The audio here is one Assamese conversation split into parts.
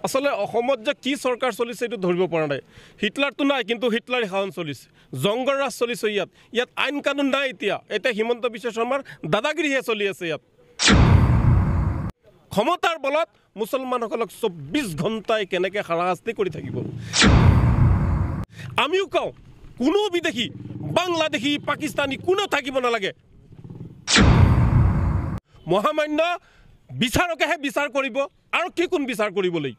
আসলে অসমত যে কি সৰকাৰ চলিছে এইটো ধৰিব পৰা নাই। হিটলাৰটো নাই, কিন্তু হিটলাৰী শাসন চলিছে, জংগৰ ৰাজ চলিছে। ইয়াত আইন কানুন নাই। এতিয়া হিমন্ত বিশ্ব শৰ্মাৰ দাদাগিৰিহে চলি আছে। ইয়াত ক্ষমতাৰ বলত মুছলমানসকলক 24 ঘণ্টাই কেনেকৈ হাৰাশাস্তি কৰি থাকিব। আমিও কওঁ, কোনো বিদেশী, বাংলাদেশী, পাকিস্তানী কোনো থাকিব নালাগে। মহামান্য বিচাৰকেহে বিচাৰ কৰিব, আৰু কি কোন বিচাৰ কৰিবলৈ।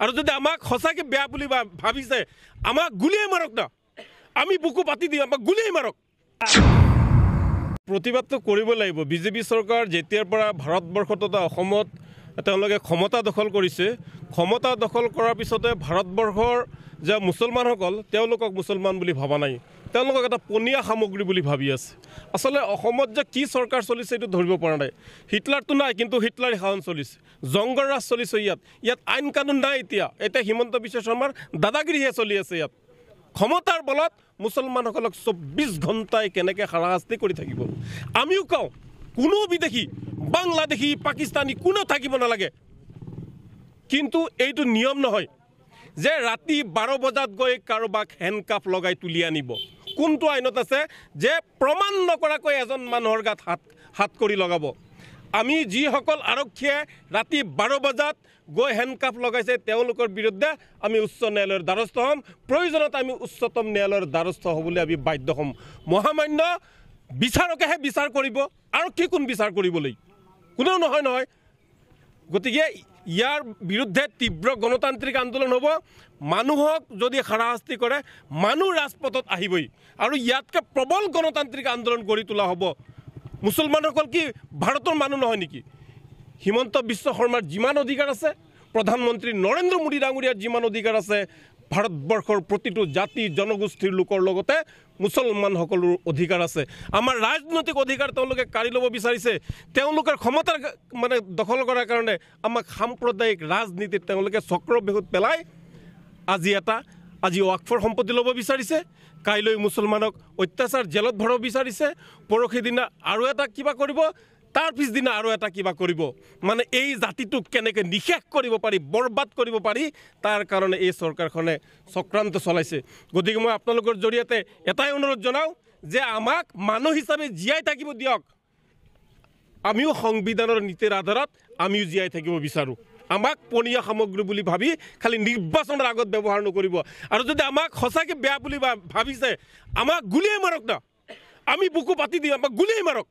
আৰু যদি আমাক সঁচাকৈ বেয়া বুলি ভাবিছে, আমাক গুলিয়াই মাৰক না, আমি বুকু পাতি দিওঁ, আমাক গুলিয়াই মাৰক। প্ৰতিবাদটো কৰিব লাগিব। বিজেপি চৰকাৰ যেতিয়াৰ পৰা ভাৰতবৰ্ষত তথা অসমত তেওঁলোকে ক্ষমতা দখল কৰিছে, ক্ষমতা দখল কৰাৰ পিছতে ভাৰতবৰ্ষৰ যে মুছলমানসকল, তেওঁলোকক মুছলমান বুলি ভবা নাই, তেওঁলোকক এটা পনীয়া সামগ্ৰী বুলি ভাবি আছে। আচলতে অসমত যে কি চৰকাৰ চলিছে এইটো ধৰিব পৰা নাই। হিটলাৰটো নাই, কিন্তু হিটলাৰী শাসন চলিছে, জংগৰ ৰাজ চলিছে। ইয়াত আইন কানুন নাই। এতিয়া হিমন্ত বিশ্ব শৰ্মাৰ দাদাগিৰিহে চলি আছে। ইয়াত ক্ষমতাৰ বলত মুছলমানসকলক 24 ঘণ্টাই কেনেকৈ হাৰাশাস্তি কৰি থাকিব। আমিও কওঁ, কোনো বিদেশী, বাংলাদেশী, পাকিস্তানী কোনো থাকিব নালাগে। কিন্তু এইটো নিয়ম নহয় যে ৰাতি 12 বজাত গৈ কাৰোবাক হেণ্ডকাফ লগাই তুলি আনিব। কোনটো আইনত আছে যে প্ৰমাণ নকৰাকৈ এজন মানুহৰ গাত হাত কৰি লগাব। আমি যিসকল আৰক্ষীয়ে ৰাতি 12 বজাত গৈ হেণ্ডকাফ লগাইছে, তেওঁলোকৰ বিৰুদ্ধে আমি উচ্চ ন্যায়ালয়ৰ দ্বাৰস্থ হ'ম। প্ৰয়োজনত আমি উচ্চতম ন্যায়ালয়ৰ দ্বাৰস্থ হ'বলৈ আমি বাধ্য হ'ম। মহামান্য বিচাৰকেহে বিচাৰ কৰিব, আৰু কি কোন বিচাৰ কৰিবলৈ, কোনেও নহয়। গতিকে ইয়াৰ বিৰুদ্ধে তীব্ৰ গণতান্ত্ৰিক আন্দোলন হ'ব। মানুহক যদি হাৰাশাস্তি কৰে, মানুহ ৰাজপথত আহিবই, আৰু ইয়াতকৈ প্ৰবল গণতান্ত্ৰিক আন্দোলন গঢ়ি তোলা হ'ব। মুছলমানসকল কি ভাৰতৰ মানুহ নহয় নেকি? হিমন্ত বিশ্ব শৰ্মাৰ যিমান অধিকাৰ আছে, প্ৰধানমন্ত্ৰী নৰেন্দ্ৰ মোদী ডাঙৰীয়াৰ যিমান অধিকাৰ আছে, ভাৰতবৰ্ষৰ প্ৰতিটো জাতি জনগোষ্ঠীৰ লোকৰ লগতে মুছলমানসকলৰ অধিকাৰ আছে। আমাৰ ৰাজনৈতিক অধিকাৰ তেওঁলোকে কাঢ়ি ল'ব বিচাৰিছে। তেওঁলোকৰ ক্ষমতাৰ দখল কৰাৰ কাৰণে আমাক সাম্প্ৰদায়িক ৰাজনীতিত তেওঁলোকে চক্ৰবেহুত পেলাই আজি ৱাকফৰ সম্পত্তি ল'ব বিচাৰিছে, কাইলৈ মুছলমানক অত্যাচাৰ জেলত ভৰাব বিচাৰিছে, পৰহি দিনা আৰু এটা কিবা কৰিব, তাৰ পিছদিনা আৰু এটা কিবা কৰিব। এই জাতিটোক কেনেকৈ নিশেষ কৰিব পাৰি, বৰবাদ কৰিব পাৰি, তাৰ কাৰণে এই চৰকাৰখনে চক্ৰান্ত চলাইছে। গতিকে মই আপোনালোকৰ জৰিয়তে এটাই অনুৰোধ জনাওঁ যে আমাক মানুহ হিচাপে জীয়াই থাকিব দিয়ক। আমিও সংবিধানৰ নীতিৰ আধাৰত আমিও জীয়াই থাকিব বিচাৰোঁ। আমাক পনীয়া সামগ্ৰী বুলি ভাবি খালি নিৰ্বাচনৰ আগত ব্যৱহাৰ নকৰিব। আৰু যদি আমাক সঁচাকৈ বেয়া বুলি ভাবিছে, আমাক গুলিয়াই মাৰক না, আমি বুকু পাতি দিওঁ, আমাক গুলিয়াই মাৰক।